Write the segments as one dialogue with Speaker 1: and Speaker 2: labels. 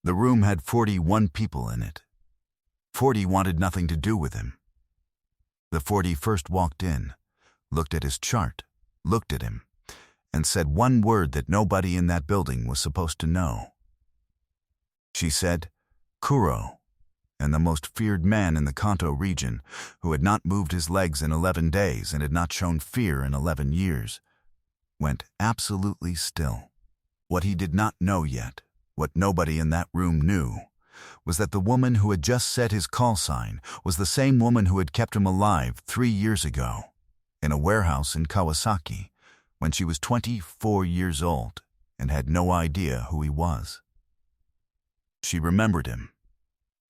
Speaker 1: The room had 41 people in it. 40 wanted nothing to do with him. The 40 first walked in, looked at his chart, looked at him, and said one word that nobody in that building was supposed to know. She said, "Kuro," and the most feared man in the Kanto region, who had not moved his legs in 11 days and had not shown fear in 11 years, went absolutely still. What he did not know yet, what nobody in that room knew, was that the woman who had just said his call sign was the same woman who had kept him alive 3 years ago, in a warehouse in Kawasaki, when she was 24 years old and had no idea who he was. She remembered him.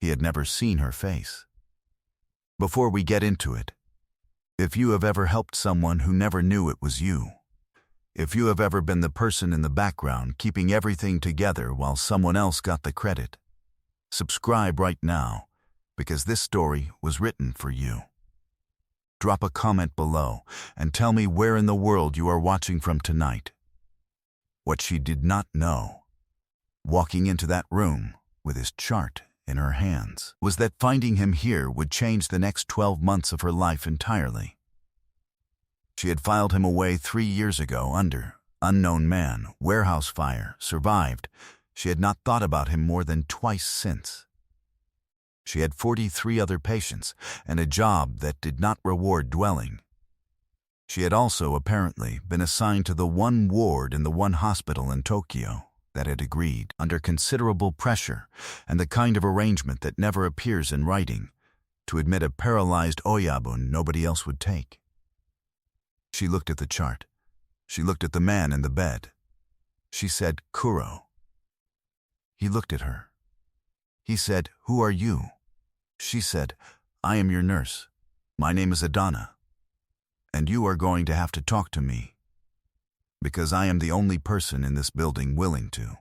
Speaker 1: He had never seen her face. Before we get into it, if you have ever helped someone who never knew it was you, if you have ever been the person in the background keeping everything together while someone else got the credit, subscribe right now, because this story was written for you. Drop a comment below and tell me where in the world you are watching from tonight. What she did not know, walking into that room with his chart in her hands, was that finding him here would change the next 12 months of her life entirely. She had filed him away 3 years ago under unknown man, warehouse fire, survived. She had not thought about him more than twice since. She had 43 other patients and a job that did not reward dwelling. She had also apparently been assigned to the one ward in the one hospital in Tokyo that had agreed, under considerable pressure and the kind of arrangement that never appears in writing, to admit a paralyzed oyabun nobody else would take. She looked at the chart. She looked at the man in the bed. She said, "Kuro." He looked at her. He said, "Who are you?" She said, "I am your nurse. My name is Adana. And you are going to have to talk to me, because I am the only person in this building willing to."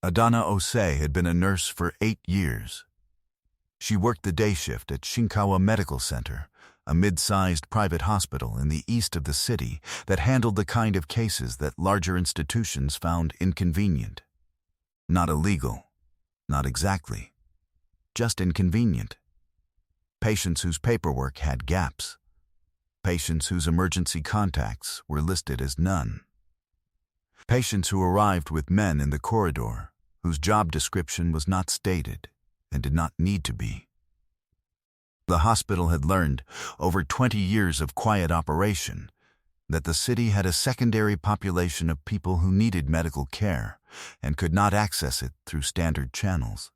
Speaker 1: Adana Osei had been a nurse for 8 years. She worked the day shift at Shinkawa Medical Center, a mid-sized private hospital in the east of the city that handled the kind of cases that larger institutions found inconvenient. Not illegal, not exactly, just inconvenient. Patients whose paperwork had gaps. Patients whose emergency contacts were listed as none. Patients who arrived with men in the corridor whose job description was not stated and did not need to be. The hospital had learned, over 20 years of quiet operation, that the city had a secondary population of people who needed medical care and could not access it through standard channels.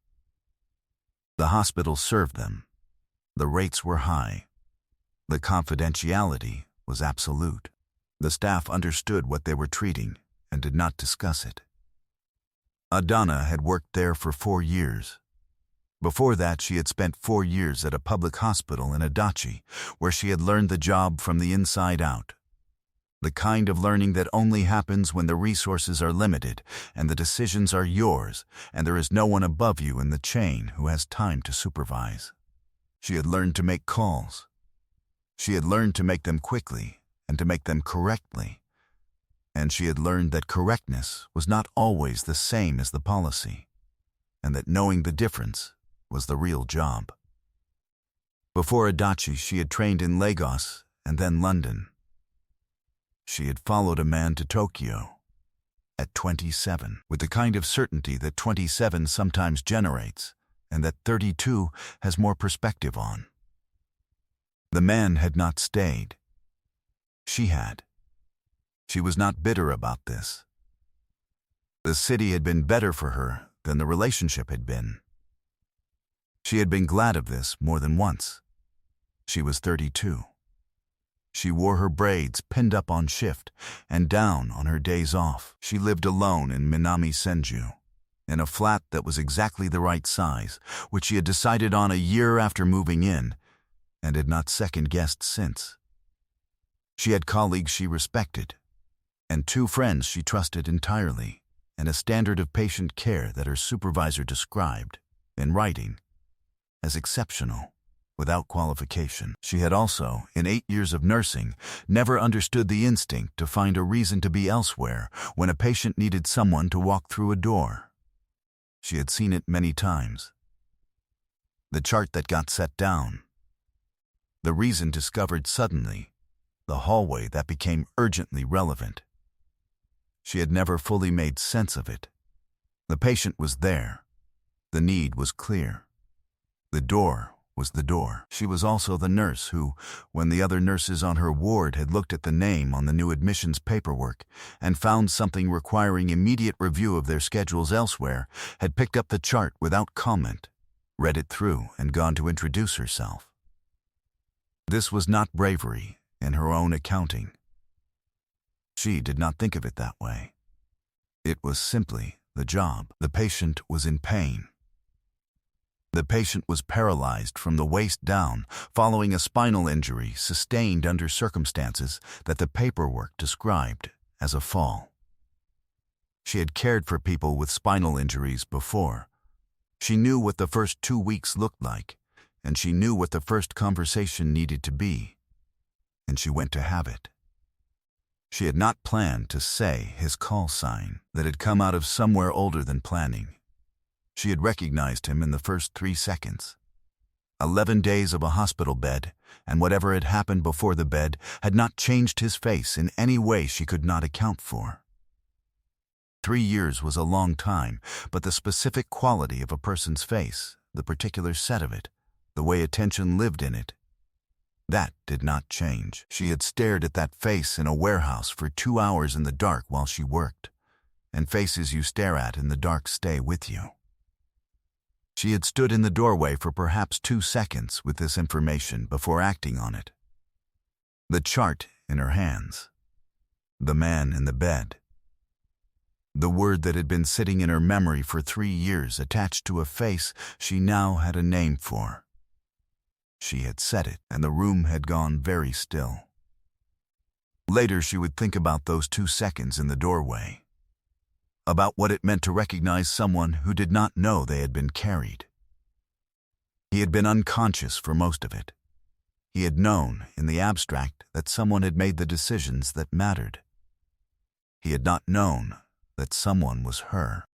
Speaker 1: The hospital served them. The rates were high. The confidentiality was absolute. The staff understood what they were treating and did not discuss it. Adana had worked there for 4 years. Before that, she had spent 4 years at a public hospital in Adachi, where she had learned the job from the inside out. The kind of learning that only happens when the resources are limited and the decisions are yours and there is no one above you in the chain who has time to supervise. She had learned to make calls. She had learned to make them quickly and to make them correctly. And she had learned that correctness was not always the same as the policy, and that knowing the difference was the real job. Before Adachi, she had trained in Lagos and then London. She had followed a man to Tokyo at 27, with the kind of certainty that 27 sometimes generates and that 32 has more perspective on. The man had not stayed. She had. She was not bitter about this. The city had been better for her than the relationship had been. She had been glad of this more than once. She was 32. She wore her braids pinned up on shift and down on her days off. She lived alone in Minami Senju, in a flat that was exactly the right size, which she had decided on a year after moving in, and had not second-guessed since. She had colleagues she respected, and 2 friends she trusted entirely, and a standard of patient care that her supervisor described, in writing, as exceptional, without qualification. She had also, in 8 years of nursing, never understood the instinct to find a reason to be elsewhere when a patient needed someone to walk through a door. She had seen it many times. The chart that got set down. The reason discovered suddenly. The hallway that became urgently relevant. She had never fully made sense of it. The patient was there. The need was clear. The door was the door. She was also the nurse who, when the other nurses on her ward had looked at the name on the new admissions paperwork and found something requiring immediate review of their schedules elsewhere, had picked up the chart without comment, read it through, and gone to introduce herself. This was not bravery in her own accounting. She did not think of it that way. It was simply the job. The patient was in pain. The patient was paralyzed from the waist down following a spinal injury sustained under circumstances that the paperwork described as a fall. She had cared for people with spinal injuries before. She knew what the first 2 weeks looked like, and she knew what the first conversation needed to be, and she went to have it. She had not planned to say his call sign that had come out of somewhere older than planning. She had recognized him in the first 3 seconds. 11 days of a hospital bed, and whatever had happened before the bed had not changed his face in any way she could not account for. 3 years was a long time, but the specific quality of a person's face, the particular set of it, the way attention lived in it, that did not change. She had stared at that face in a warehouse for 2 hours in the dark while she worked, and faces you stare at in the dark stay with you. She had stood in the doorway for perhaps 2 seconds with this information before acting on it. The chart in her hands. The man in the bed. The word that had been sitting in her memory for 3 years attached to a face she now had a name for. She had said it, and the room had gone very still. Later she would think about those 2 seconds in the doorway. About what it meant to recognize someone who did not know they had been carried. He had been unconscious for most of it. He had known, in the abstract, that someone had made the decisions that mattered. He had not known that someone was her.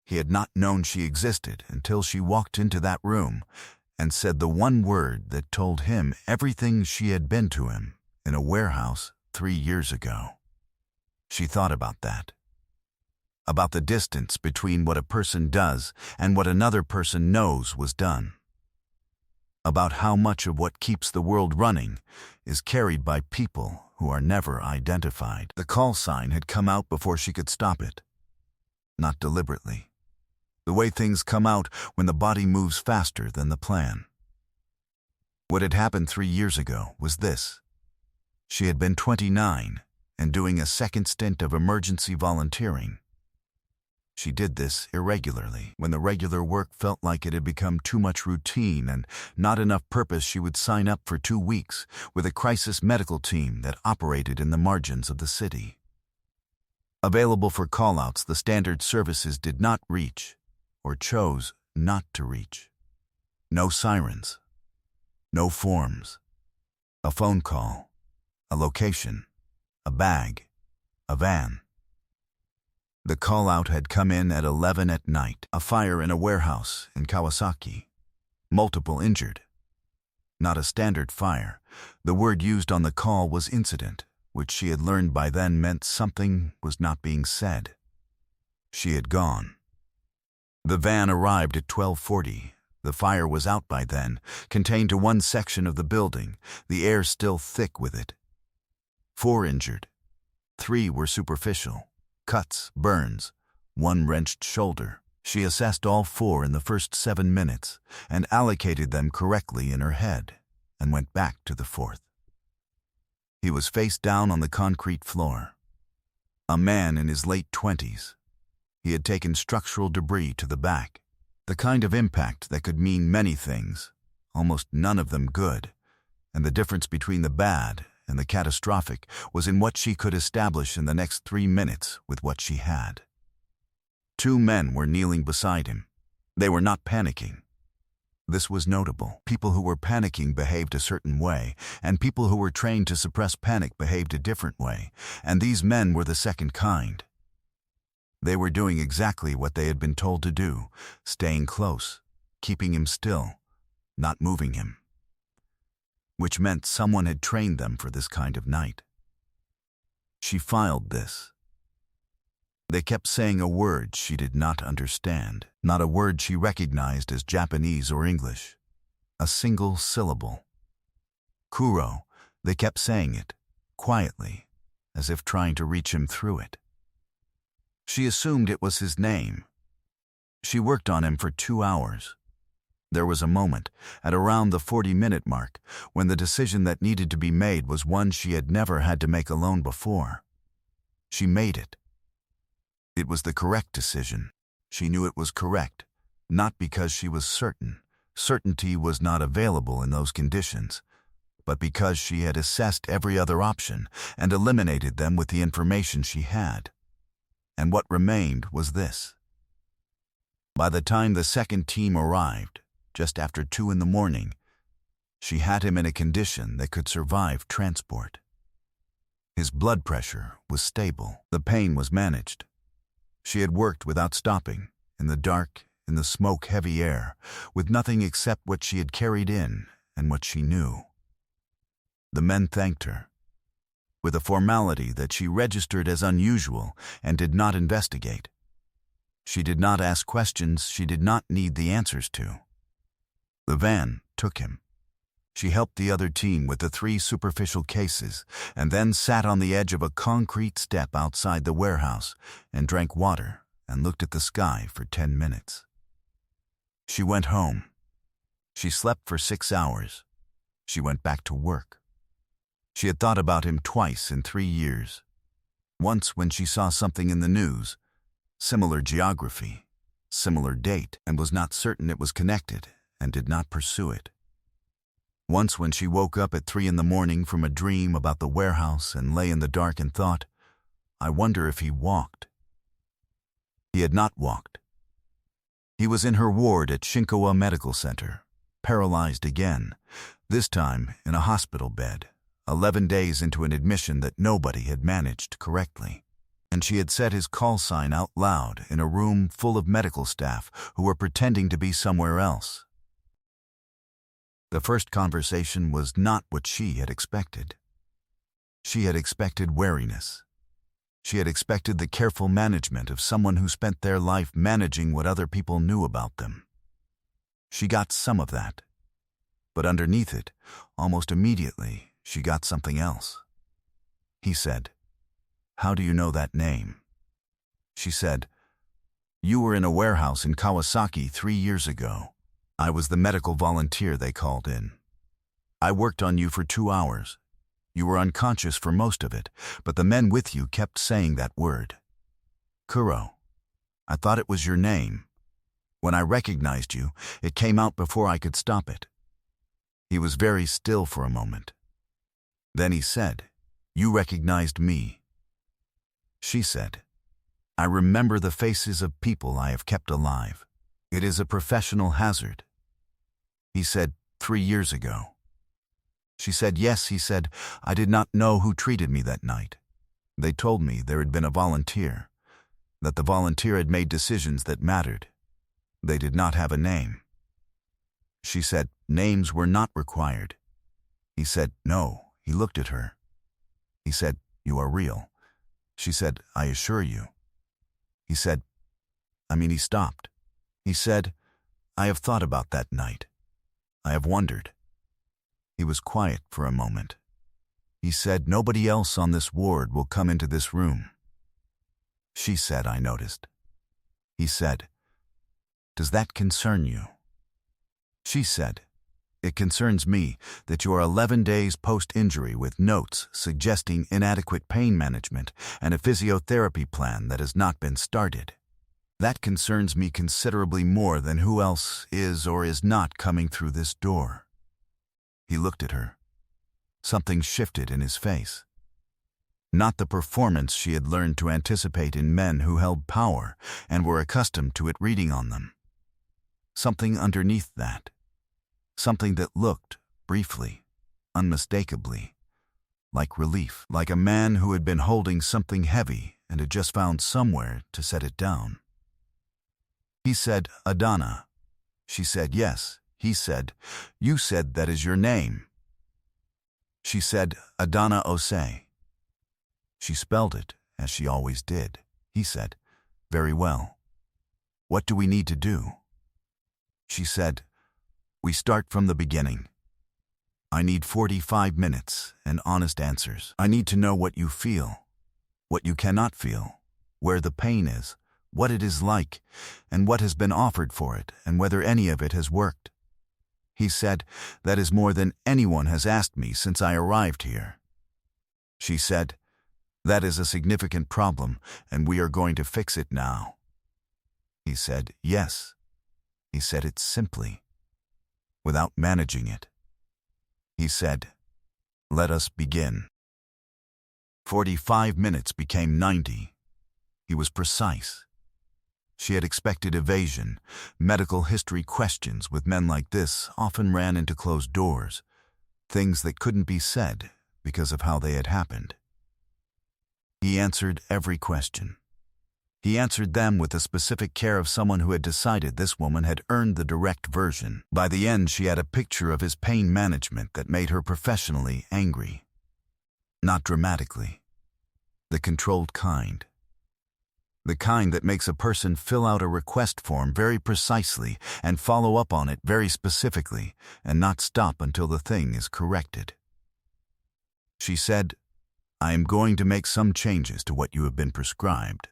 Speaker 1: He had not known she existed until she walked into that room and said the one word that told him everything she had been to him in a warehouse 3 years ago. She thought about that. About the distance between what a person does and what another person knows was done. About how much of what keeps the world running is carried by people who are never identified. The call sign had come out before she could stop it. Not deliberately. The way things come out when the body moves faster than the plan. What had happened 3 years ago was this. She had been 29 and doing a second stint of emergency volunteering. She did this irregularly. When the regular work felt like it had become too much routine and not enough purpose, she would sign up for 2 weeks with a crisis medical team that operated in the margins of the city. Available for call-outs, the standard services did not reach, or chose not to reach. No sirens. No forms. A phone call. A location. A bag. A van. The call-out had come in at 11 at night. A fire in a warehouse in Kawasaki. Multiple injured. Not a standard fire. The word used on the call was incident, which she had learned by then meant something was not being said. She had gone. The van arrived at 12:40. The fire was out by then, contained to one section of the building, the air still thick with it. 4 injured. 3 were superficial. Cuts, burns, 1 wrenched shoulder. She assessed all 4 in the first 7 minutes and allocated them correctly in her head and went back to the 4th. He was face down on the concrete floor. A man in his late 20s. He had taken structural debris to the back, the kind of impact that could mean many things, almost none of them good, and the difference between the bad and the catastrophic was in what she could establish in the next 3 minutes with what she had. 2 men were kneeling beside him. They were not panicking. This was notable. People who were panicking behaved a certain way, and people who were trained to suppress panic behaved a different way, and these men were the second kind. They were doing exactly what they had been told to do, staying close, keeping him still, not moving him. Which meant someone had trained them for this kind of night. She filed this. They kept saying a word she did not understand, not a word she recognized as Japanese or English. A single syllable. Kuro, they kept saying it, quietly, as if trying to reach him through it. She assumed it was his name. She worked on him for 2 hours. There was a moment, at around the 40-minute mark, when the decision that needed to be made was one she had never had to make alone before. She made it. It was the correct decision. She knew it was correct, not because she was certain. Certainty was not available in those conditions, but because she had assessed every other option and eliminated them with the information she had. And what remained was this. By the time the second team arrived, just after 2 in the morning, she had him in a condition that could survive transport. His blood pressure was stable. The pain was managed. She had worked without stopping, in the dark, in the smoke-heavy air, with nothing except what she had carried in and what she knew. The men thanked her, with a formality that she registered as unusual and did not investigate. She did not ask questions she did not need the answers to. The van took him. She helped the other team with the 3 superficial cases and then sat on the edge of a concrete step outside the warehouse and drank water and looked at the sky for 10 minutes. She went home. She slept for 6 hours. She went back to work. She had thought about him twice in 3 years. Once when she saw something in the news, similar geography, similar date, and was not certain it was connected and did not pursue it. Once when she woke up at 3 in the morning from a dream about the warehouse and lay in the dark and thought, I wonder if he walked. He had not walked. He was in her ward at Shinkawa Medical Center, paralyzed again, this time in a hospital bed, 11 days into an admission that nobody had managed correctly. And she had said his call sign out loud in a room full of medical staff who were pretending to be somewhere else. The first conversation was not what she had expected. She had expected wariness. She had expected the careful management of someone who spent their life managing what other people knew about them. She got some of that. But underneath it, almost immediately, she got something else. He said, How do you know that name? She said, You were in a warehouse in Kawasaki 3 years ago. I was the medical volunteer they called in. I worked on you for 2 hours. You were unconscious for most of it, but the men with you kept saying that word. Kuro. I thought it was your name. When I recognized you, it came out before I could stop it. He was very still for a moment. Then he said, You recognized me. She said, I remember the faces of people I have kept alive. It is a professional hazard. He said, 3 years ago. She said, Yes, he said, I did not know who treated me that night. They told me there had been a volunteer, that the volunteer had made decisions that mattered. They did not have a name. She said, Names were not required. He said, No. He looked at her. He said, You are real. She said, I assure you. He said, he stopped. He said, I have thought about that night. I have wondered. He was quiet for a moment. He said, Nobody else on this ward will come into this room. She said, I noticed. He said, Does that concern you? She said, It concerns me that you are 11 days post-injury with notes suggesting inadequate pain management and a physiotherapy plan that has not been started. That concerns me considerably more than who else is or is not coming through this door. He looked at her. Something shifted in his face. Not the performance she had learned to anticipate in men who held power and were accustomed to it reading on them. Something underneath that. Something that looked, briefly, unmistakably, like relief, like a man who had been holding something heavy and had just found somewhere to set it down. He said, "Adana." She said, "Yes." He said, "You said that is your name." She said, "Adana Osei." She spelled it, as she always did. He said, "Very well. What do we need to do?" She said, "We start from the beginning. I need 45 minutes and honest answers. I need to know what you feel, what you cannot feel, where the pain is, what it is like, and what has been offered for it, and whether any of it has worked." He said, "That is more than anyone has asked me since I arrived here." She said, "That is a significant problem, and we are going to fix it now." He said, "Yes." He said it simply, without managing it. He said, "Let us begin." 45 minutes became 90. He was precise. She had expected evasion. Medical history questions with men like this often ran into closed doors, things that couldn't be said because of how they had happened. He answered every question. He answered them with the specific care of someone who had decided this woman had earned the direct version. By the end, she had a picture of his pain management that made her professionally angry. Not dramatically. The controlled kind. The kind that makes a person fill out a request form very precisely and follow up on it very specifically and not stop until the thing is corrected. She said, "I am going to make some changes to what you have been prescribed.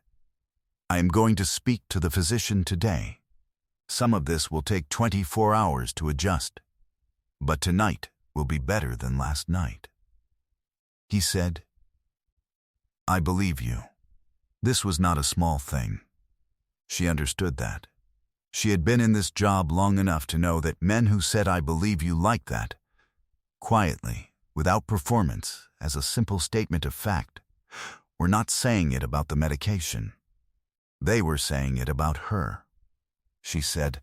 Speaker 1: I am going to speak to the physician today. Some of this will take 24 hours to adjust, but tonight will be better than last night." He said, "I believe you." This was not a small thing. She understood that. She had been in this job long enough to know that men who said "I believe you" like that, quietly, without performance, as a simple statement of fact, were not saying it about the medication. They were saying it about her. She said,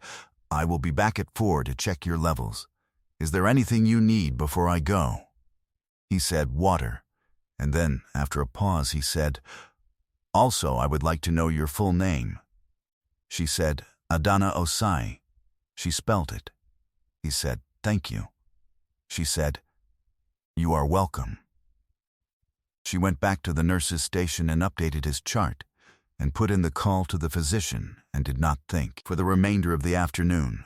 Speaker 1: "I will be back at 4 to check your levels. Is there anything you need before I go?" He said, "Water." And then, after a pause, he said, "Also, I would like to know your full name." She said, "Adana Osei." She spelled it. He said, "Thank you." She said, "You are welcome." She went back to the nurse's station and updated his chart, and put in the call to the physician and did not think, for the remainder of the afternoon,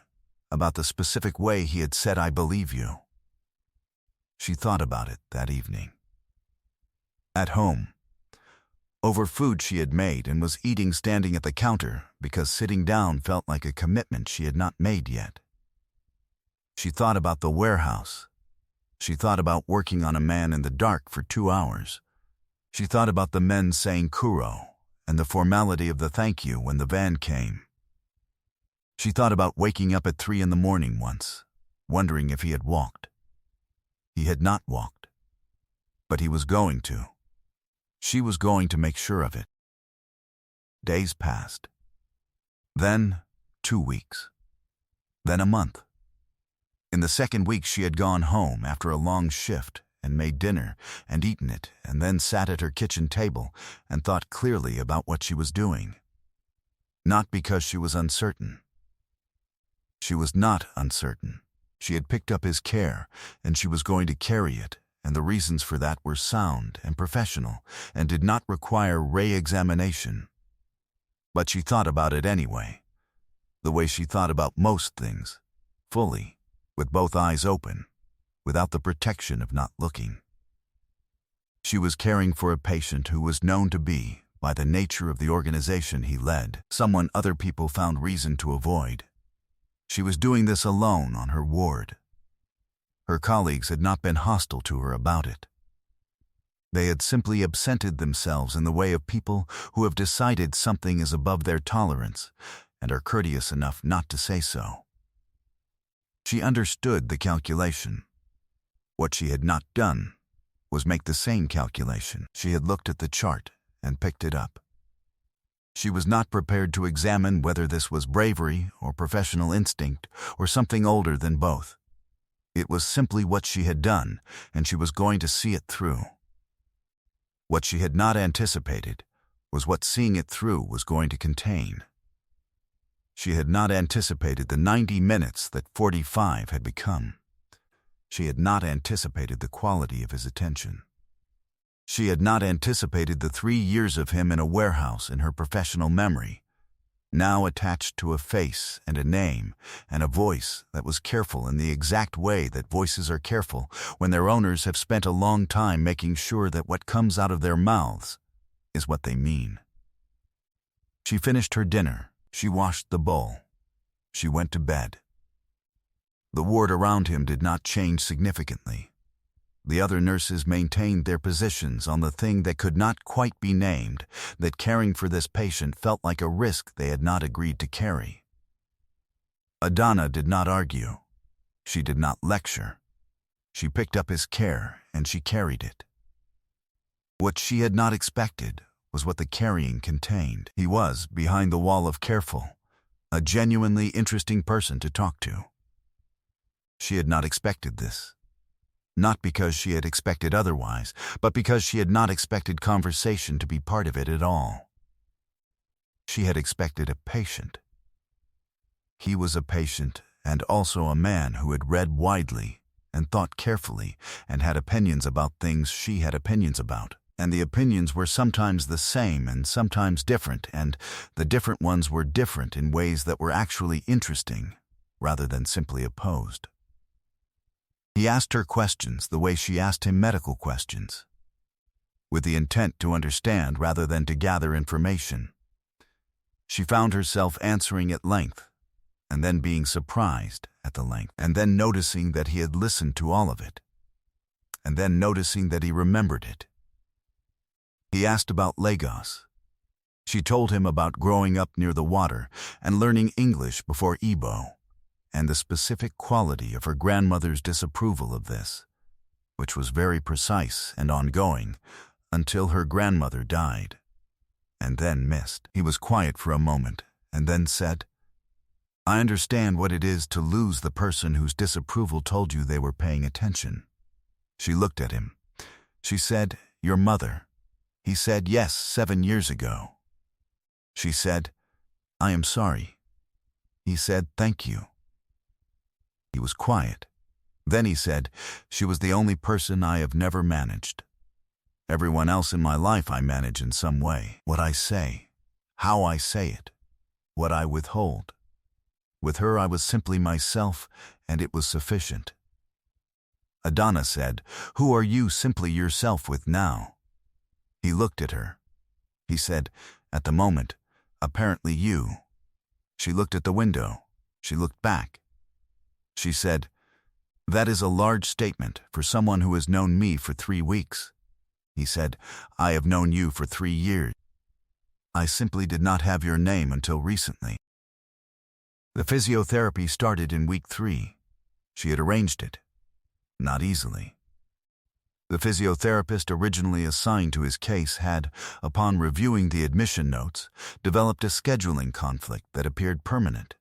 Speaker 1: about the specific way he had said "I believe you." She thought about it that evening. At home, over food she had made and was eating standing at the counter because sitting down felt like a commitment she had not made yet. She thought about the warehouse. She thought about working on a man in the dark for 2 hours. She thought about the men saying "Kuro" and the formality of the thank you when the van came. She thought about waking up at 3 in the morning once, wondering if he had walked. He had not walked, but he was going to. She was going to make sure of it. Days passed. Then 2 weeks. Then a month. In the second week she had gone home after a long shift and made dinner and eaten it and then sat at her kitchen table and thought clearly about what she was doing. Not because she was uncertain. She was not uncertain. She had picked up his care and she was going to carry it, and the reasons for that were sound and professional and did not require re-examination. But she thought about it anyway, the way she thought about most things, fully, with both eyes open, without the protection of not looking. She was caring for a patient who was known to be, by the nature of the organization he led, someone other people found reason to avoid. She was doing this alone on her ward. Her colleagues had not been hostile to her about it. They had simply absented themselves in the way of people who have decided something is above their tolerance and are courteous enough not to say so. She understood the calculation. What she had not done was make the same calculation. She had looked at the chart and picked it up. She was not prepared to examine whether this was bravery or professional instinct or something older than both. It was simply what she had done, and she was going to see it through. What she had not anticipated was what seeing it through was going to contain. She had not anticipated the 90 minutes that 45 had become. She had not anticipated the quality of his attention. She had not anticipated the 3 years of him in a warehouse in her professional memory, now attached to a face and a name and a voice that was careful in the exact way that voices are careful when their owners have spent a long time making sure that what comes out of their mouths is what they mean. She finished her dinner. She washed the bowl. She went to bed. The ward around him did not change significantly. The other nurses maintained their positions on the thing that could not quite be named, that caring for this patient felt like a risk they had not agreed to carry. Adana did not argue. She did not lecture. She picked up his care and she carried it. What she had not expected was what the carrying contained. He was, behind the wall of careful, a genuinely interesting person to talk to. She had not expected this. Not because she had expected otherwise, but because she had not expected conversation to be part of it at all. She had expected a patient. He was a patient and also a man who had read widely and thought carefully and had opinions about things she had opinions about. And the opinions were sometimes the same and sometimes different, and the different ones were different in ways that were actually interesting, rather than simply opposed. He asked her questions the way she asked him medical questions, with the intent to understand rather than to gather information. She found herself answering at length, and then being surprised at the length, and then noticing that he had listened to all of it, and then noticing that he remembered it. He asked about Lagos. She told him about growing up near the water and learning English before Igbo, and the specific quality of her grandmother's disapproval of this, which was very precise and ongoing until her grandmother died, and then missed. He was quiet for a moment and then said, "I understand what it is to lose the person whose disapproval told you they were paying attention." She looked at him. She said, "Your mother." He said, "Yes, 7 years ago." She said, "I am sorry." He said, "Thank you." He was quiet. Then he said, "She was the only person I have never managed. Everyone else in my life I manage in some way. What I say, how I say it, what I withhold. With her I was simply myself, and it was sufficient." Adana said, "Who are you simply yourself with now?" He looked at her. He said, "At the moment, apparently you." She looked at the window. She looked back. She said, "That is a large statement for someone who has known me for 3 weeks." He said, "I have known you for 3 years. I simply did not have your name until recently." The physiotherapy started in week 3. She had arranged it. Not easily. The physiotherapist originally assigned to his case had, upon reviewing the admission notes, developed a scheduling conflict that appeared permanent.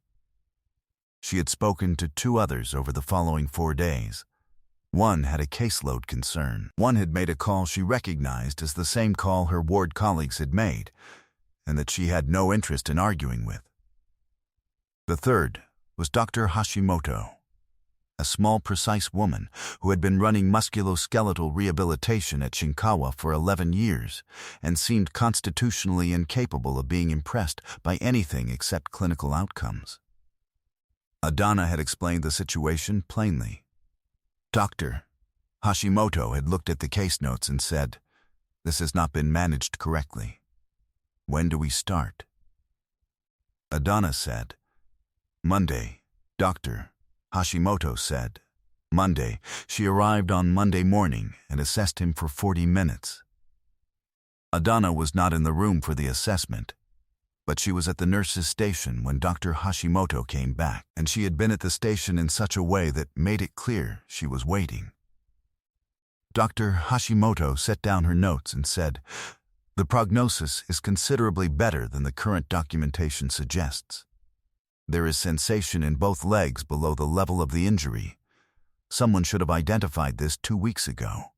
Speaker 1: She had spoken to 2 others over the following 4 days. One had a caseload concern. One had made a call she recognized as the same call her ward colleagues had made, and that she had no interest in arguing with. The third was Dr. Hashimoto, a small, precise woman who had been running musculoskeletal rehabilitation at Shinkawa for 11 years and seemed constitutionally incapable of being impressed by anything except clinical outcomes. Adana had explained the situation plainly. Dr. Hashimoto had looked at the case notes and said, "This has not been managed correctly. When do we start?" Adana said, "Monday." Dr. Hashimoto said, "Monday." She arrived on Monday morning and assessed him for 40 minutes. Adana was not in the room for the assessment, but she was at the nurse's station when Dr. Hashimoto came back, and she had been at the station in such a way that made it clear she was waiting. Dr. Hashimoto set down her notes and said, "The prognosis is considerably better than the current documentation suggests. There is sensation in both legs below the level of the injury. Someone should have identified this 2 weeks ago."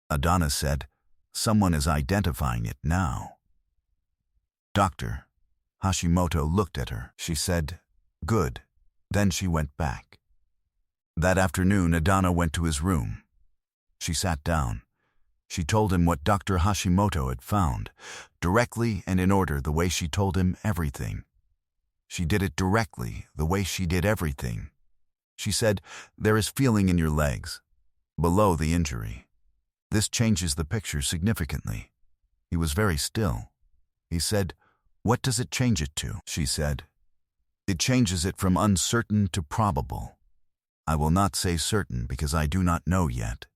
Speaker 1: Adana said, Someone is identifying it now. Dr. Hashimoto looked at her. She said, "Good." Then she went back. That afternoon, Adana went to his room. She sat down. She told him what Dr. Hashimoto had found, directly and in order, the way she told him everything. She did it directly, the way she did everything. She said, "There is feeling in your legs, below the injury. This changes the picture significantly." He was very still. He said, "What does it change it to?" She said, "It changes it from uncertain to probable. I will not say certain because I do not know yet.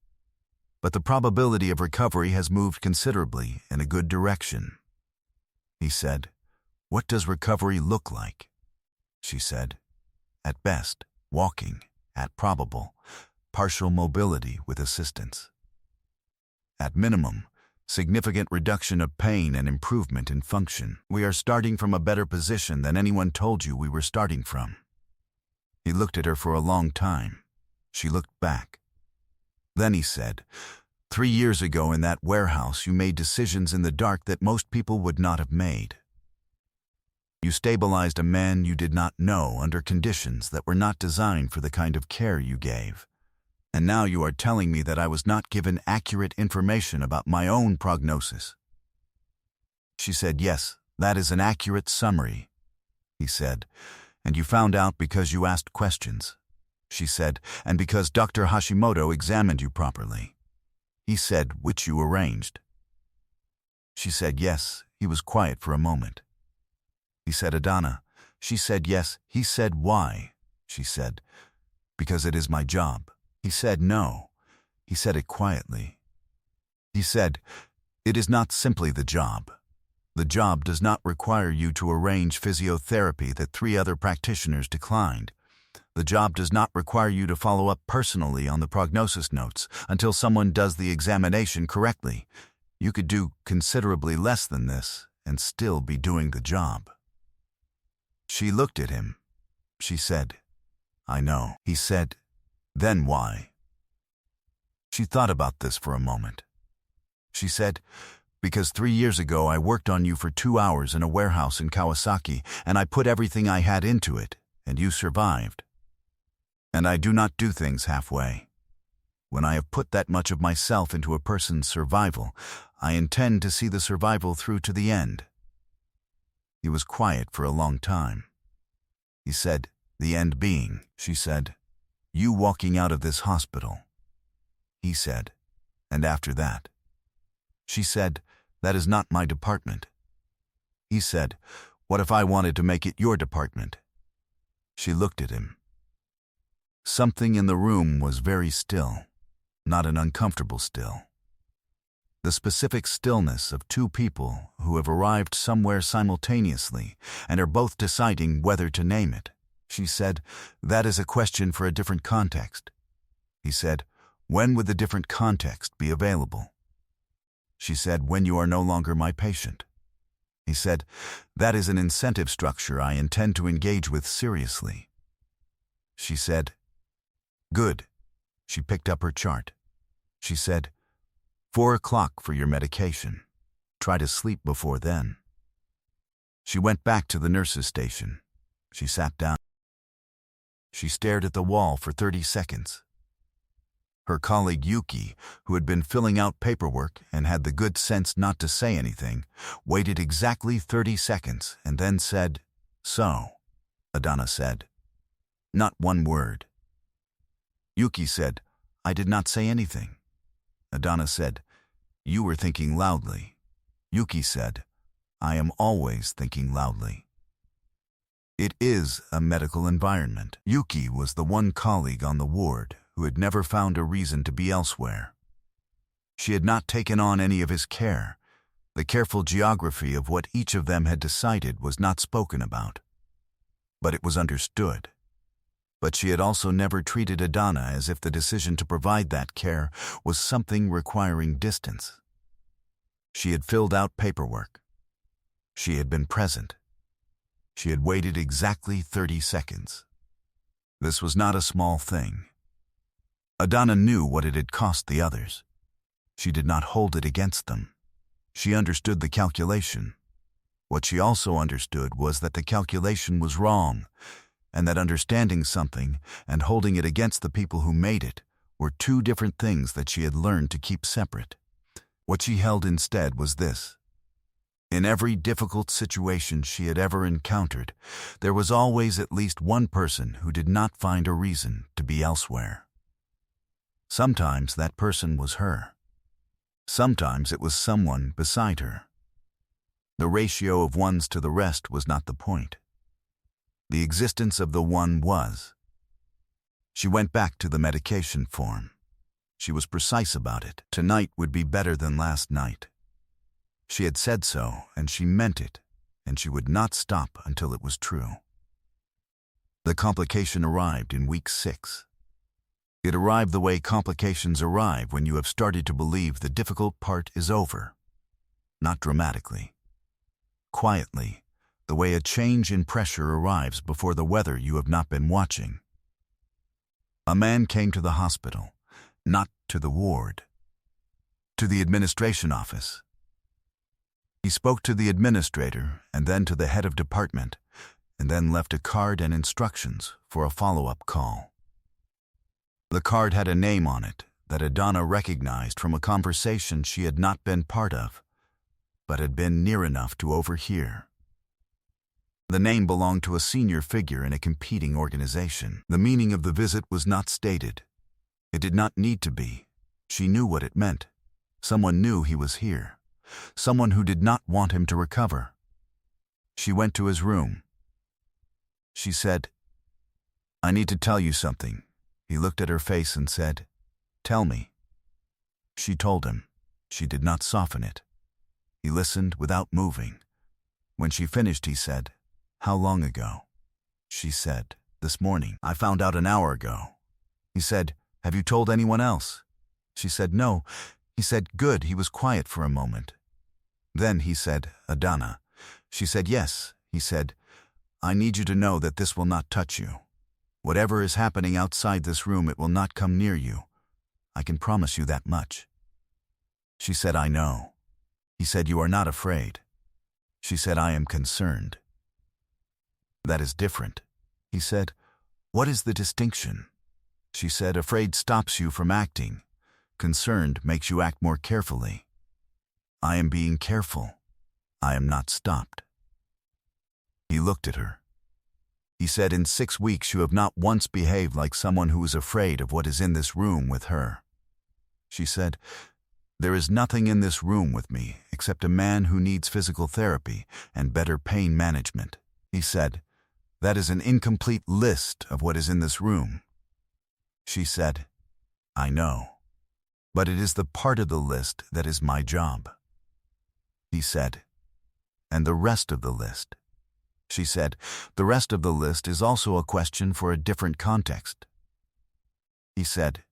Speaker 1: But the probability of recovery has moved considerably in a good direction." He said, "What does recovery look like?" She said, "At best, walking. At probable, partial mobility with assistance. At minimum, significant reduction of pain and improvement in function. We are starting from a better position than anyone told you we were starting from." He looked at her for a long time. She looked back. Then he said, "3 years ago in that warehouse you made decisions in the dark that most people would not have made. You stabilized a man you did not know under conditions that were not designed for the kind of care you gave. And now you are telling me that I was not given accurate information about my own prognosis." She said, "Yes, that is an accurate summary." He said, "And you found out because you asked questions." She said, "And because Dr. Hashimoto examined you properly." He said, "Which you arranged." She said, "Yes." He was quiet for a moment. He said, "Adana." She said, "Yes." He said, "Why?" She said, "Because it is my job." He said, "No." He said it quietly. He said, "It is not simply the job. The job does not require you to arrange physiotherapy that 3 other practitioners declined. The job does not require you to follow up personally on the prognosis notes until someone does the examination correctly. You could do considerably less than this and still be doing the job." She looked at him. She said, "I know." He said, "Then why?" She thought about this for a moment. She said, "Because 3 years ago I worked on you for 2 hours in a warehouse in Kawasaki, and I put everything I had into it, and you survived. And I do not do things halfway. When I have put that much of myself into a person's survival, I intend to see the survival through to the end." He was quiet for a long time. He said, "The end being," she said, "you walking out of this hospital." He said, "And after that?" She said, "That is not my department." He said, "What if I wanted to make it your department?" She looked at him. Something in the room was very still, not an uncomfortable still. The specific stillness of 2 people who have arrived somewhere simultaneously and are both deciding whether to name it. She said, "That is a question for a different context." He said, "When would the different context be available?" She said, "When you are no longer my patient." He said, "That is an incentive structure I intend to engage with seriously." She said, "Good." She picked up her chart. She said, 4 o'clock for your medication. Try to sleep before then." She went back to the nurse's station. She sat down. She stared at the wall for 30 seconds. Her colleague Yuki, who had been filling out paperwork and had the good sense not to say anything, waited exactly 30 seconds and then said, "So," Adana said. Not one word. Yuki said, "I did not say anything." Adana said, "You were thinking loudly." Yuki said, "I am always thinking loudly." It is a medical environment. Yuki was the one colleague on the ward who had never found a reason to be elsewhere. She had not taken on any of his care. The careful geography of what each of them had decided was not spoken about. But it was understood. But she had also never treated Adana as if the decision to provide that care was something requiring distance. She had filled out paperwork. She had been present. She had waited exactly 30 seconds. This was not a small thing. Adana knew what it had cost the others. She did not hold it against them. She understood the calculation. What she also understood was that the calculation was wrong, and that understanding something and holding it against the people who made it were two different things that she had learned to keep separate. What she held instead was this. In every difficult situation she had ever encountered, there was always at least one person who did not find a reason to be elsewhere. Sometimes that person was her. Sometimes it was someone beside her. The ratio of ones to the rest was not the point. The existence of the one was. She went back to the medication form. She was precise about it. Tonight would be better than last night. She had said so, and she meant it, and she would not stop until it was true. The complication arrived in week 6. It arrived the way complications arrive when you have started to believe the difficult part is over. Not dramatically. Quietly, the way a change in pressure arrives before the weather you have not been watching. A man came to the hospital, not to the ward, to the administration office. He spoke to the administrator and then to the head of department, and then left a card and instructions for a follow-up call. The card had a name on it that Adana recognized from a conversation she had not been part of, but had been near enough to overhear. The name belonged to a senior figure in a competing organization. The meaning of the visit was not stated. It did not need to be. She knew what it meant. Someone knew he was here. Someone who did not want him to recover. She went to his room. She said, "I need to tell you something." He looked at her face and said, "Tell me." She told him. She did not soften it. He listened without moving. When she finished, he said, "How long ago?" She said, "This morning. I found out an hour ago." He said, "Have you told anyone else?" She said, "No." He said, "Good." He was quiet for a moment. Then he said, "Adana." She said, "Yes." He said, "I need you to know that this will not touch you. Whatever is happening outside this room, it will not come near you. I can promise you that much." She said, "I know." He said, "You are not afraid." She said, "I am concerned." "That is different." He said, "What is the distinction?" She said, "Afraid stops you from acting. Concerned makes you act more carefully." "I am being careful. I am not stopped." He looked at her. He said, "In 6 weeks you have not once behaved like someone who is afraid of what is in this room with her." She said, "There is nothing in this room with me except a man who needs physical therapy and better pain management." He said, "That is an incomplete list of what is in this room." She said, "I know, but it is the part of the list that is my job." He said, "And the rest of the list?" She said, "The rest of the list is also a question for a different context." He said,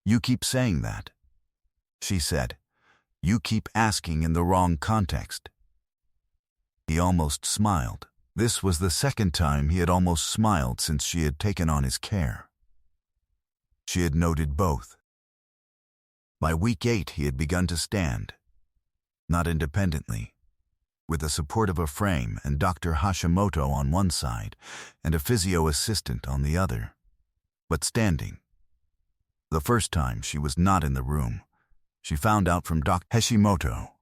Speaker 1: "You keep saying that." She said, "You keep asking in the wrong context." He almost smiled. This was the second time he had almost smiled since she had taken on his care. She had noted both. By week 8 he had begun to stand, not independently, with the support of a frame and Dr. Hashimoto on one side and a physio assistant on the other, but standing. The first time she was not in the room, she found out from Dr. Hashimoto,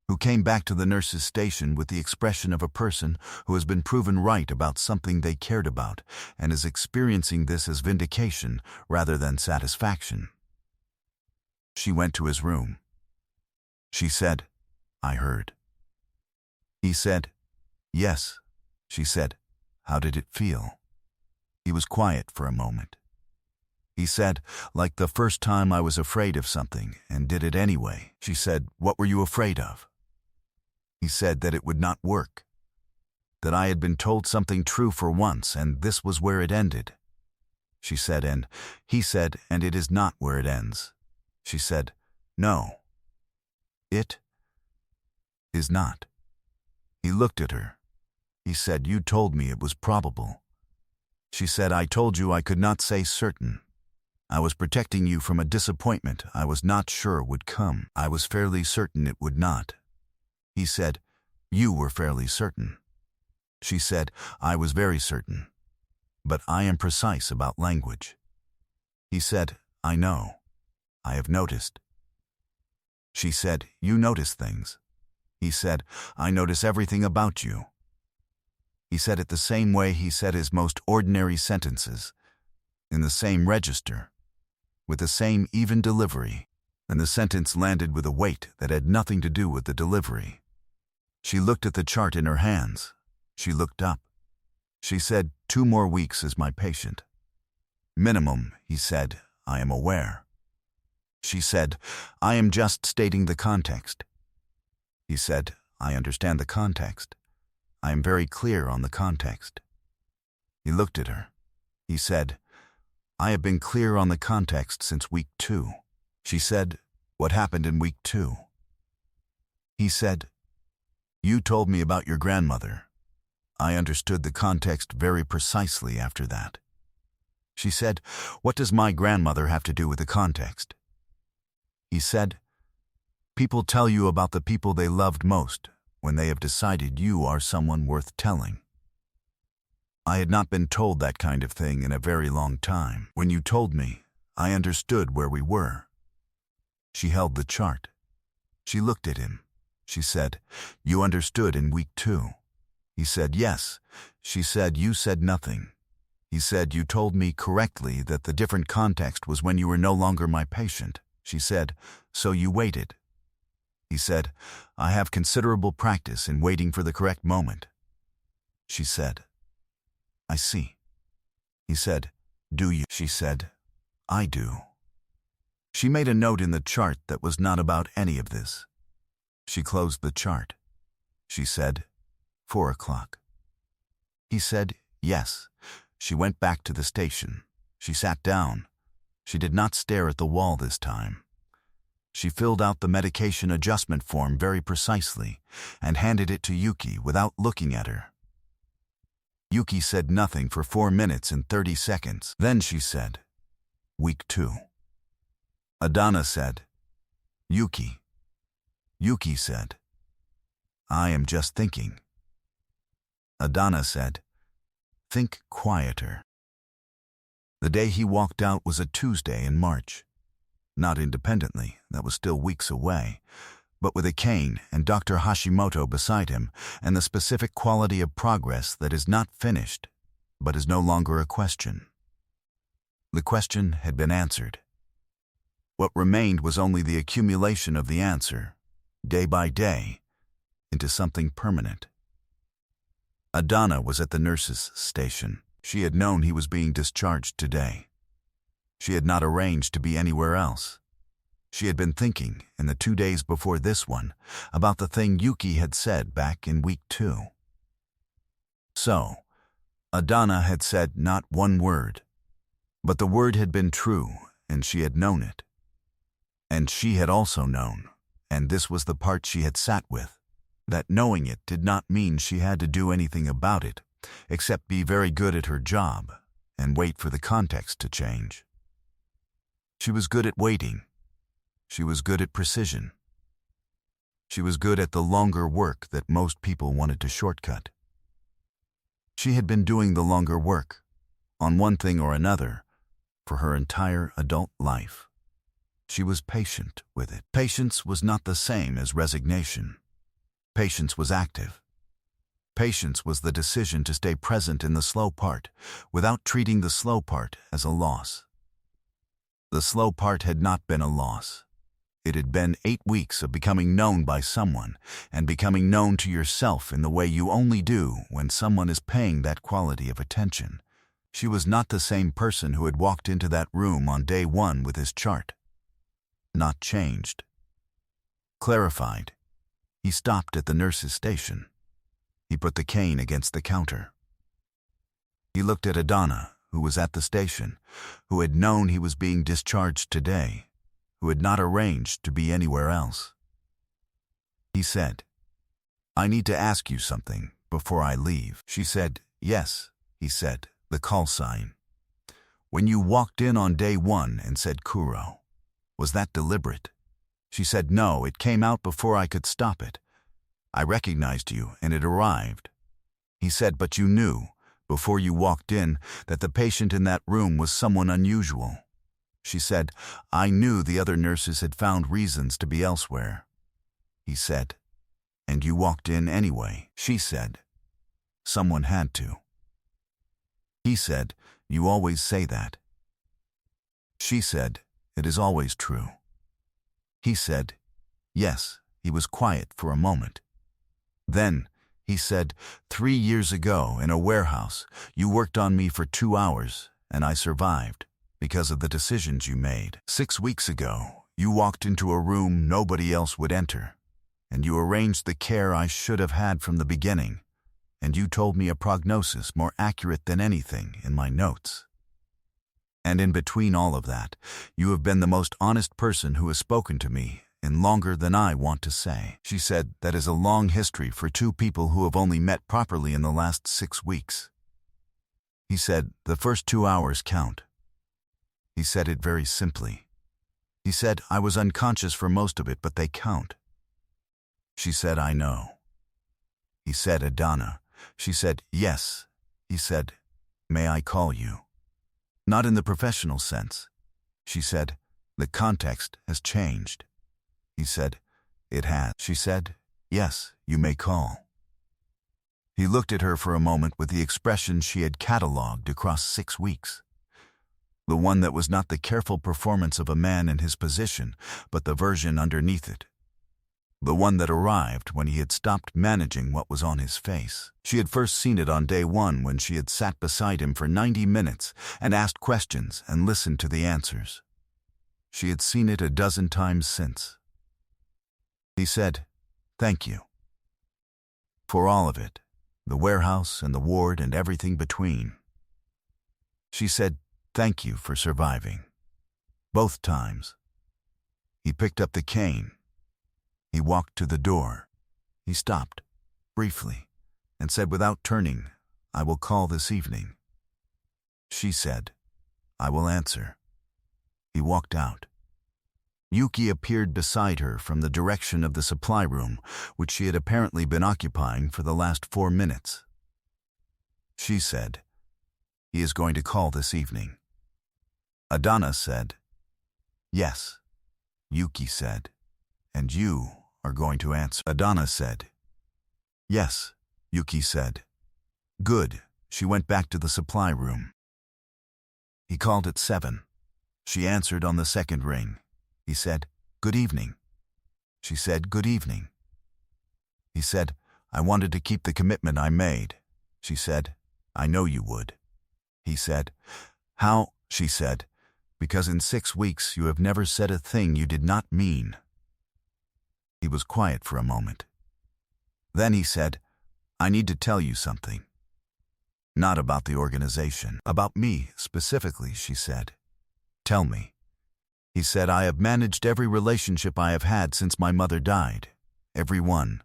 Speaker 1: who came back to the nurse's station with the expression of a person who has been proven right about something they cared about and is experiencing this as vindication rather than satisfaction. She went to his room. She said, "I heard." He said, "Yes." She said, "How did it feel?" He was quiet for a moment. He said, "Like the first time I was afraid of something and did it anyway." She said, "What were you afraid of?" He said that it would not work, that I had been told something true for once and this was where it ended. She said, and he said, "And it is not where it ends." She said, "No, it is not." He looked at her. He said, "You told me it was probable." She said, "I told you I could not say certain. I was protecting you from a disappointment I was not sure would come. I was fairly certain it would not. He said, you were fairly certain. She said, I was very certain. But I am precise about language. He said, I know. I have noticed. She said, you notice things. He said, I notice everything about you. He said it the same way he said his most ordinary sentences, in the same register, with the same even delivery, and the sentence landed with a weight that had nothing to do with the delivery. She looked at the chart in her hands. She looked up. She said, 2 more weeks as my patient. Minimum, he said, I am aware. She said, I am just stating the context. He said, I understand the context. I am very clear on the context. He looked at her. He said, I have been clear on the context since week 2. She said, what happened in week 2? He said, you told me about your grandmother. I understood the context very precisely after that. She said, what does my grandmother have to do with the context? He said, people tell you about the people they loved most when they have decided you are someone worth telling. I had not been told that kind of thing in a very long time. When you told me, I understood where we were. She held the chart. She looked at him. She said, you understood in week 2. He said, yes. She said, you said nothing. He said, you told me correctly that the different context was when you were no longer my patient. She said, so you waited. He said, I have considerable practice in waiting for the correct moment. She said, I see. He said, do you? She said, I do. She made a note in the chart that was not about any of this. She closed the chart. She said, 4 o'clock. He said, yes. She went back to the station. She sat down. She did not stare at the wall this time. She filled out the medication adjustment form very precisely and handed it to Yuki without looking at her. Yuki said nothing for 4 minutes and 30 seconds. Then she said, week 2. Adana said, Yuki. Yuki said, I am just thinking. Adana said, think quieter. The day he walked out was a Tuesday in March. Not independently, that was still weeks away, but with a cane and Dr. Hashimoto beside him and the specific quality of progress that is not finished, but is no longer a question. The question had been answered. What remained was only the accumulation of the answer, day by day, into something permanent. Adana was at the nurse's station. She had known he was being discharged today. She had not arranged to be anywhere else. She had been thinking, in the 2 days before this one, about the thing Yuki had said back in week 2. So, Adana had said not one word, but the word had been true, and she had known it. And she had also known, and this was the part she had sat with, that knowing it did not mean she had to do anything about it, except be very good at her job and wait for the context to change. She was good at waiting. She was good at precision. She was good at the longer work that most people wanted to shortcut. She had been doing the longer work, on one thing or another, for her entire adult life. She was patient with it. Patience was not the same as resignation. Patience was active. Patience was the decision to stay present in the slow part, without treating the slow part as a loss. The slow part had not been a loss. It had been 8 weeks of becoming known by someone, and becoming known to yourself in the way you only do when someone is paying that quality of attention. She was not the same person who had walked into that room on day 1 with his chart. Not changed. Clarified. He stopped at the nurse's station. He put the cane against the counter. He looked at Adana, who was at the station, who had known he was being discharged today, who had not arranged to be anywhere else. He said, I need to ask you something before I leave. She said, yes, he said, the call sign. When you walked in on day one and said Kuro, was that deliberate? She said no, it came out before I could stop it. I recognized you and it arrived. He said, but you knew, before you walked in, that the patient in that room was someone unusual. She said, I knew the other nurses had found reasons to be elsewhere. He said, and you walked in anyway. She said, someone had to. He said, you always say that. She said, it is always true. He said, yes. He was quiet for a moment. Then, he said, 3 years ago in a warehouse, you worked on me for 2 hours, and I survived because of the decisions you made. 6 weeks ago, you walked into a room nobody else would enter, and you arranged the care I should have had from the beginning, and you told me a prognosis more accurate than anything in my notes. And in between all of that, you have been the most honest person who has spoken to me in longer than I want to say. She said that is a long history for 2 people who have only met properly in the last 6 weeks. He said, the first 2 hours count. He said it very simply. He said, I was unconscious for most of it, but they count. She said, I know. He said, Adana. She said, yes. He said, may I call you? Not in the professional sense. She said, the context has changed. He said, it has. She said, yes, you may call. He looked at her for a moment with the expression she had catalogued across 6 weeks. The one that was not the careful performance of a man in his position, but the version underneath it. The one that arrived when he had stopped managing what was on his face. She had first seen it on day 1 when she had sat beside him for 90 minutes and asked questions and listened to the answers. She had seen it a dozen times since. He said, thank you. For all of it, the warehouse and the ward and everything between. She said, thank you for surviving. Both times. He picked up the cane. He walked to the door. He stopped, briefly, and said without turning, I will call this evening. She said, I will answer. He walked out. Yuki appeared beside her from the direction of the supply room, which she had apparently been occupying for the last 4 minutes. She said, he is going to call this evening. Adana said, yes. Yuki said, and you are going to answer. Adana said, yes. Yuki said, good. She went back to the supply room. He called at 7. She answered on the second ring. He said, good evening. She said, good evening. He said, I wanted to keep the commitment I made. She said, I know you would. He said, how? She said, because in 6 weeks you have never said a thing you did not mean. He was quiet for a moment. Then he said, I need to tell you something. Not about the organization. About me, specifically, she said. Tell me. He said, I have managed every relationship I have had since my mother died. Every one.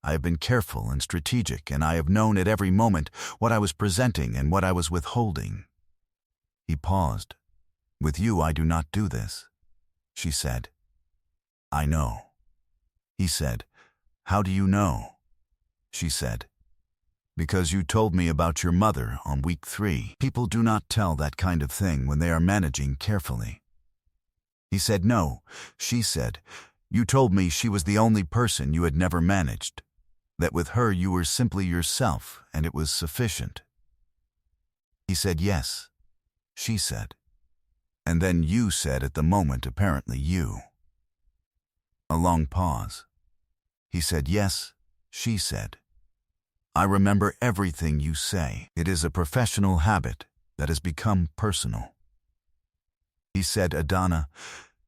Speaker 1: I have been careful and strategic, and I have known at every moment what I was presenting and what I was withholding. He paused. With you I do not do this. She said, I know. He said, how do you know? She said, because you told me about your mother on week 3. People do not tell that kind of thing when they are managing carefully. He said, no. She said, you told me she was the only person you had never managed, that with her you were simply yourself and it was sufficient. He said, yes. She said. And then you said at the moment, apparently you. A long pause. He said, yes. She said. I remember everything you say. It is a professional habit that has become personal. He said, Adana.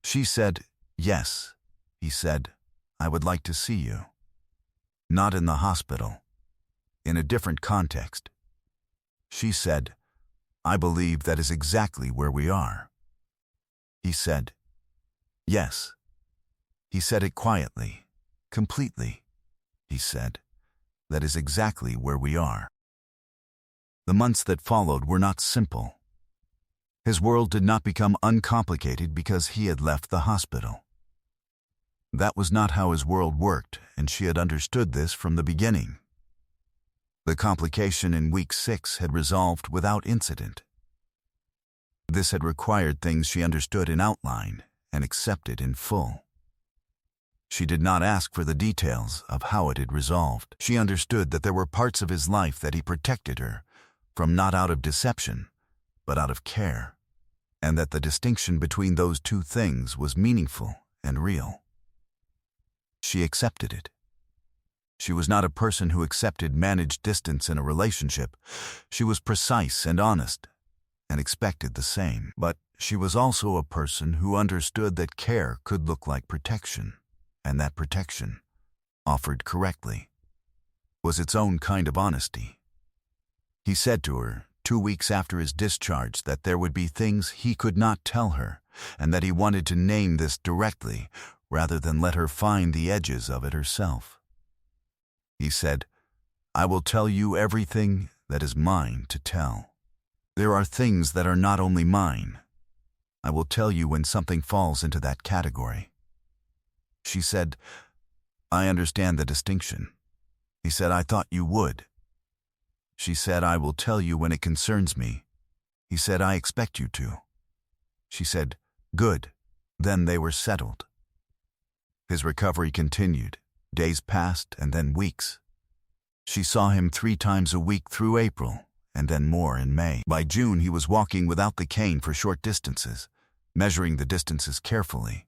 Speaker 1: She said, yes. He said, I would like to see you. Not in the hospital. In a different context. She said, I believe that is exactly where we are. He said, yes. He said it quietly, completely. He said, that is exactly where we are. The months that followed were not simple. His world did not become uncomplicated because he had left the hospital. That was not how his world worked, and she had understood this from the beginning. The complication in week 6 had resolved without incident. This had required things she understood in outline and accepted in full. She did not ask for the details of how it had resolved. She understood that there were parts of his life that he protected her from, not out of deception, but out of care, and that the distinction between those two things was meaningful and real. She accepted it. She was not a person who accepted managed distance in a relationship. She was precise and honest, and expected the same. But she was also a person who understood that care could look like protection, and that protection, offered correctly, was its own kind of honesty. He said to her 2 weeks after his discharge that there would be things he could not tell her, and that he wanted to name this directly rather than let her find the edges of it herself. He said, "I will tell you everything that is mine to tell. There are things that are not only mine. I will tell you when something falls into that category." She said, "I understand the distinction." He said, "I thought you would." She said, "I will tell you when it concerns me." He said, "I expect you to." She said, "Good." Then they were settled. His recovery continued. Days passed and then weeks. She saw him 3 times a week through April, and then more in May. By June, he was walking without the cane for short distances, measuring the distances carefully,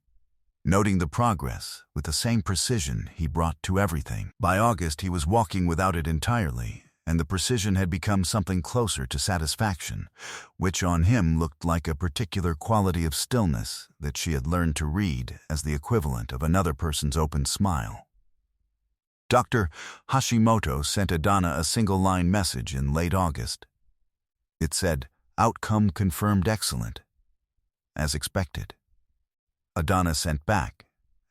Speaker 1: noting the progress with the same precision he brought to everything. By August, he was walking without it entirely, and the precision had become something closer to satisfaction, which on him looked like a particular quality of stillness that she had learned to read as the equivalent of another person's open smile. Dr. Hashimoto sent Adana a single-line message in late August. It said, "Outcome confirmed excellent," as expected. Adana sent back,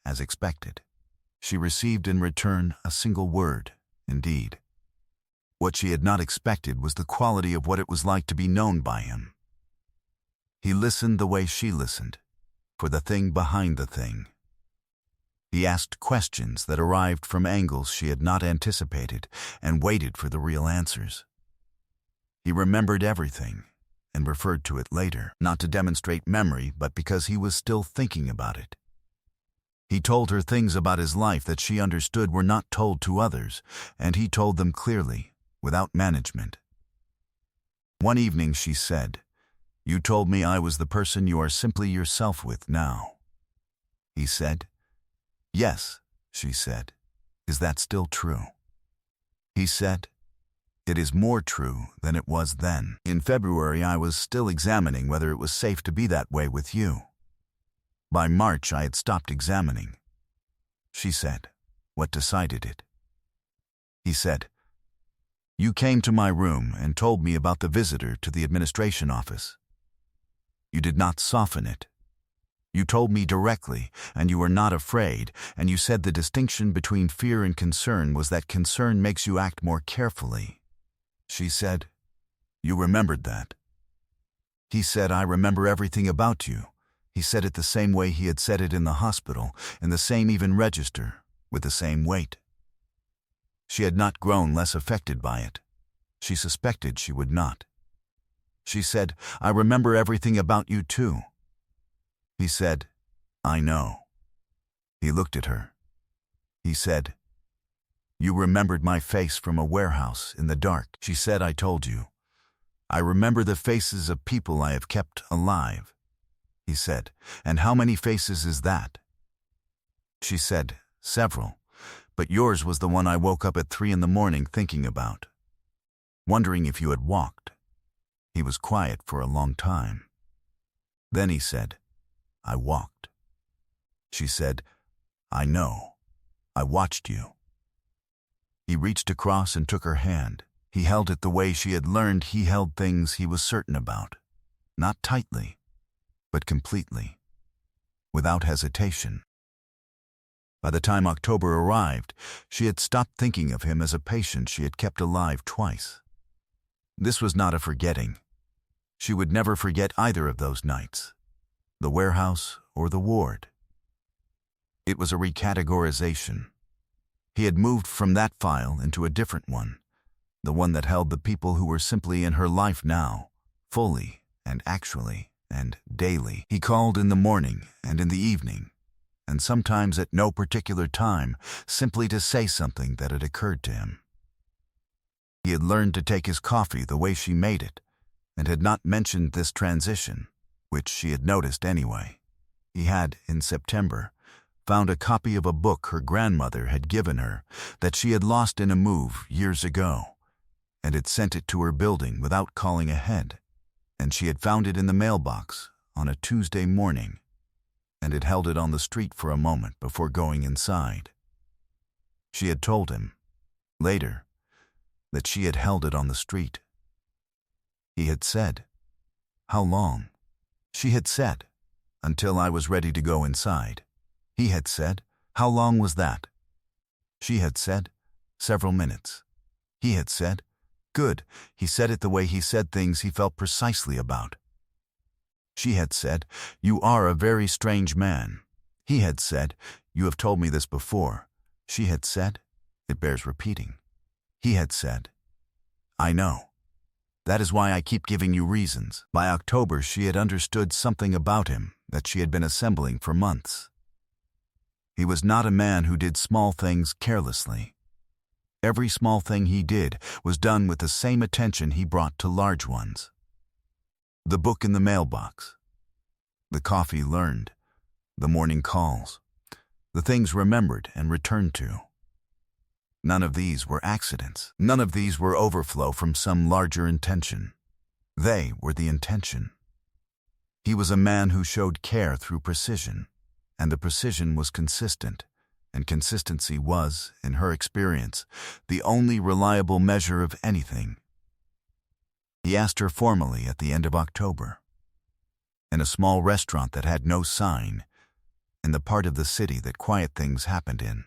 Speaker 1: as expected. She received in return a single word, indeed. What she had not expected was the quality of what it was like to be known by him. He listened the way she listened, for the thing behind the thing. He asked questions that arrived from angles she had not anticipated and waited for the real answers. He remembered everything and referred to it later, not to demonstrate memory, but because he was still thinking about it. He told her things about his life that she understood were not told to others, and he told them clearly, without management. One evening she said, "You told me I was the person you are simply yourself with now." He said, "Yes," she said. "Is that still true?" He said, "It is more true than it was then. In February I was still examining whether it was safe to be that way with you. By March I had stopped examining." She said, "What decided it?" He said, "You came to my room and told me about the visitor to the administration office. You did not soften it. You told me directly, and you were not afraid, and you said the distinction between fear and concern was that concern makes you act more carefully." She said, "You remembered that." He said, "I remember everything about you." He said it the same way he had said it in the hospital, in the same even register, with the same weight. She had not grown less affected by it. She suspected she would not. She said, "I remember everything about you too." He said, "I know." He looked at her. He said, "You remembered my face from a warehouse in the dark." She said, "I told you. I remember the faces of people I have kept alive." He said, "And how many faces is that?" She said, "Several, but yours was the one I woke up at 3 in the morning thinking about, wondering if you had walked." He was quiet for a long time. Then he said, "I walked." She said, "I know. I watched you." He reached across and took her hand. He held it the way she had learned he held things he was certain about, not tightly, but completely, without hesitation. By the time October arrived, she had stopped thinking of him as a patient she had kept alive twice. This was not a forgetting. She would never forget either of those nights, the warehouse or the ward. It was a recategorization. He had moved from that file into a different one, the one that held the people who were simply in her life now, fully and actually and daily. He called in the morning and in the evening, and sometimes at no particular time, simply to say something that had occurred to him. He had learned to take his coffee the way she made it, and had not mentioned this transition, which she had noticed anyway. He had, in September, found a copy of a book her grandmother had given her that she had lost in a move years ago, and had sent it to her building without calling ahead, and she had found it in the mailbox on a Tuesday morning, and had held it on the street for a moment before going inside. She had told him, later, that she had held it on the street. He had said, "How long?" She had said, "Until I was ready to go inside." He had said, "How long was that?" She had said, "Several minutes." He had said, "Good." He said it the way he said things he felt precisely about. She had said, "You are a very strange man." He had said, "You have told me this before." She had said, "It bears repeating." He had said, "I know. That is why I keep giving you reasons." By October, she had understood something about him that she had been assembling for months. He was not a man who did small things carelessly. Every small thing he did was done with the same attention he brought to large ones. The book in the mailbox, the coffee learned, the morning calls, the things remembered and returned to. None of these were accidents. None of these were overflow from some larger intention. They were the intention. He was a man who showed care through precision, and the precision was consistent, and consistency was, in her experience, the only reliable measure of anything. He asked her formally at the end of October. In a small restaurant that had no sign, in the part of the city that quiet things happened in.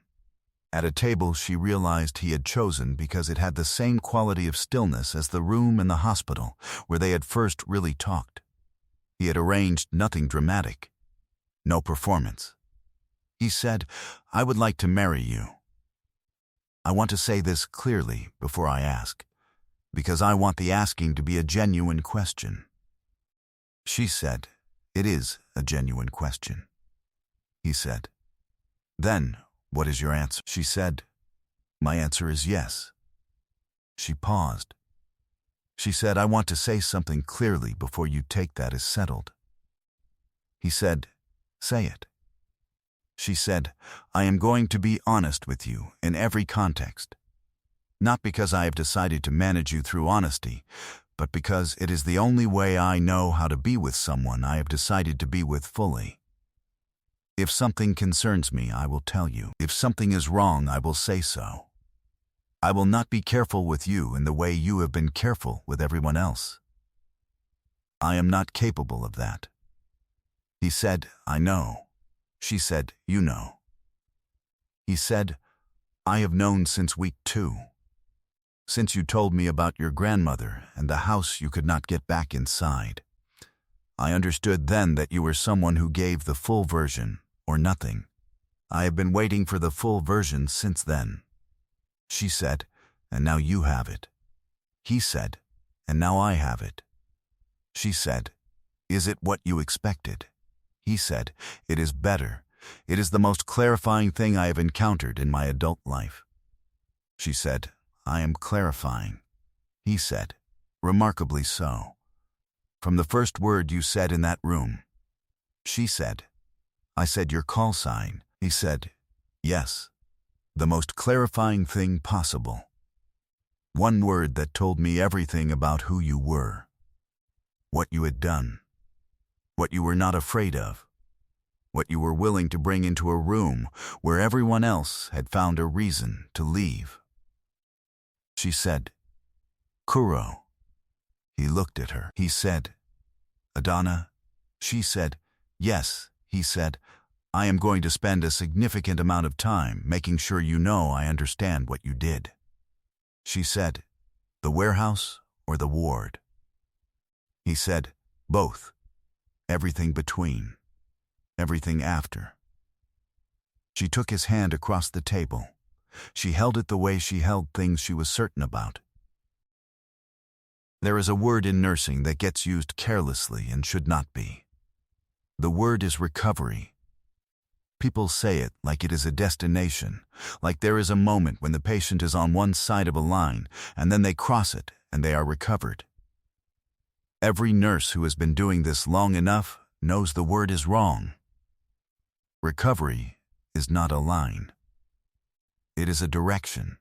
Speaker 1: At a table she realized he had chosen because it had the same quality of stillness as the room in the hospital where they had first really talked. He had arranged nothing dramatic, no performance. He said, "I would like to marry you. I want to say this clearly before I ask, because I want the asking to be a genuine question." She said, "It is a genuine question." He said, "Then, what is your answer?" She said, "My answer is yes." She paused. She said, "I want to say something clearly before you take that as settled." He said, "Say it." She said, "I am going to be honest with you in every context. Not because I have decided to manage you through honesty, but because it is the only way I know how to be with someone I have decided to be with fully. If something concerns me, I will tell you. If something is wrong, I will say so. I will not be careful with you in the way you have been careful with everyone else. I am not capable of that." He said, "I know." She said, "You know." He said, "I have known since week 2. Since you told me about your grandmother and the house you could not get back inside. I understood then that you were someone who gave the full version, or nothing. I have been waiting for the full version since then." She said, "And now you have it." He said, "And now I have it." She said, "Is it what you expected?" He said, "It is better. It is the most clarifying thing I have encountered in my adult life." She said, "I am clarifying." He said, "Remarkably so. From the first word you said in that room." She said, "I said your call sign." He said, "Yes. The most clarifying thing possible. One word that told me everything about who you were, what you had done, what you were not afraid of, what you were willing to bring into a room where everyone else had found a reason to leave." She said, "Kuro." He looked at her. He said, "Adana?" She said, "Yes." He said, "I am going to spend a significant amount of time making sure you know I understand what you did." She said, "The warehouse or the ward?" He said, both. Everything between. Everything after. She took his hand across the table. She held it the way she held things she was certain about. There is a word in nursing that gets used carelessly and should not be. The word is recovery. People say it like it is a destination, like there is a moment when the patient is on one side of a line and then they cross it and they are recovered. Every nurse who has been doing this long enough knows the word is wrong. Recovery is not a line. It is a direction.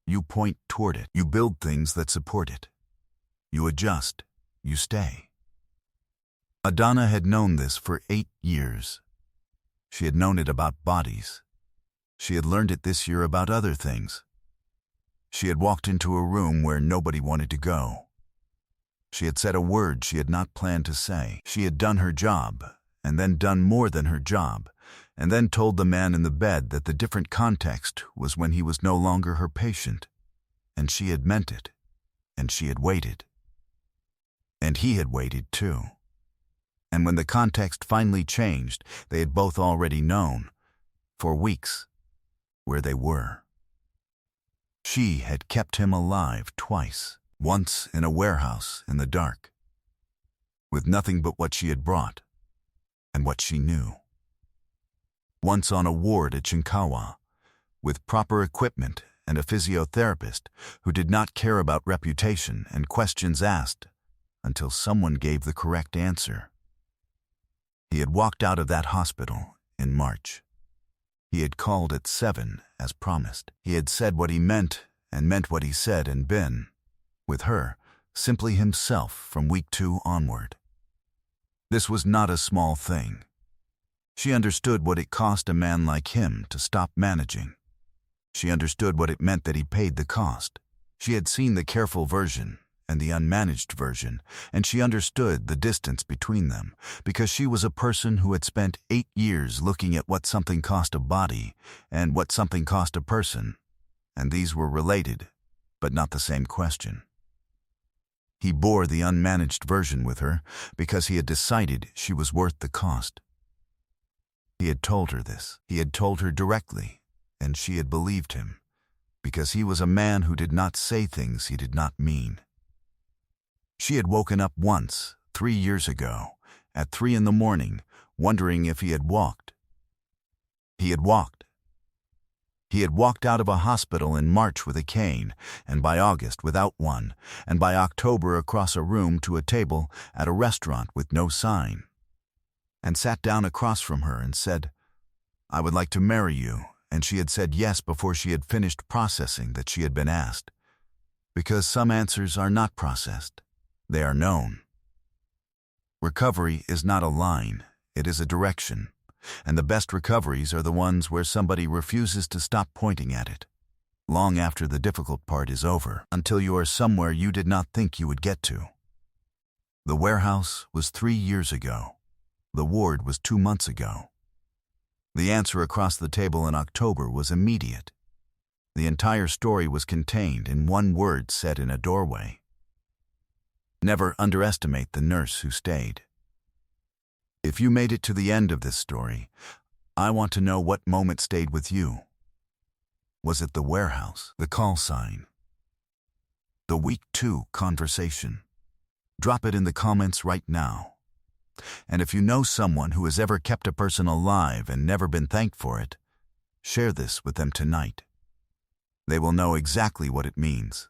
Speaker 1: You point toward it. You build things that support it. You adjust. You stay. Adana had known this for 8 years. She had known it about bodies. She had learned it this year about other things. She had walked into a room where nobody wanted to go. She had said a word she had not planned to say. She had done her job, and then done more than her job, and then told the man in the bed that the different context was when he was no longer her patient. And she had meant it, and she had waited. And he had waited too. And when the context finally changed, they had both already known, for weeks, where they were. She had kept him alive twice, once in a warehouse in the dark, with nothing but what she had brought and what she knew. Once on a ward at Shinkawa, with proper equipment and a physiotherapist who did not care about reputation and questions asked until someone gave the correct answer. He had walked out of that hospital in March. He had called at 7 as promised. He had said what he meant and meant what he said and been, with her, simply himself from week 2 onward. This was not a small thing. She understood what it cost a man like him to stop managing. She understood what it meant that he paid the cost. She had seen the careful version and the unmanaged version, and she understood the distance between them, because she was a person who had spent 8 years looking at what something cost a body and what something cost a person, and these were related, but not the same question. He bore the unmanaged version with her because he had decided she was worth the cost. He had told her this. He had told her directly, and she had believed him, because he was a man who did not say things he did not mean. She had woken up once, 3 years ago, at 3 in the morning, wondering if he had walked. He had walked. He had walked out of a hospital in March with a cane, and by August without one, and by October across a room to a table at a restaurant with no sign, and sat down across from her and said, "I would like to marry you," and she had said yes before she had finished processing that she had been asked, because some answers are not processed. They are known. Recovery is not a line, it is a direction, and the best recoveries are the ones where somebody refuses to stop pointing at it, long after the difficult part is over, until you are somewhere you did not think you would get to. The warehouse was 3 years ago. The ward was 2 months ago. The answer across the table in October was immediate. The entire story was contained in one word said in a doorway. Never underestimate the nurse who stayed. If you made it to the end of this story, I want to know what moment stayed with you. Was it the warehouse, the call sign, the week 2 conversation? Drop it in the comments right now. And if you know someone who has ever kept a person alive and never been thanked for it, share this with them tonight. They will know exactly what it means.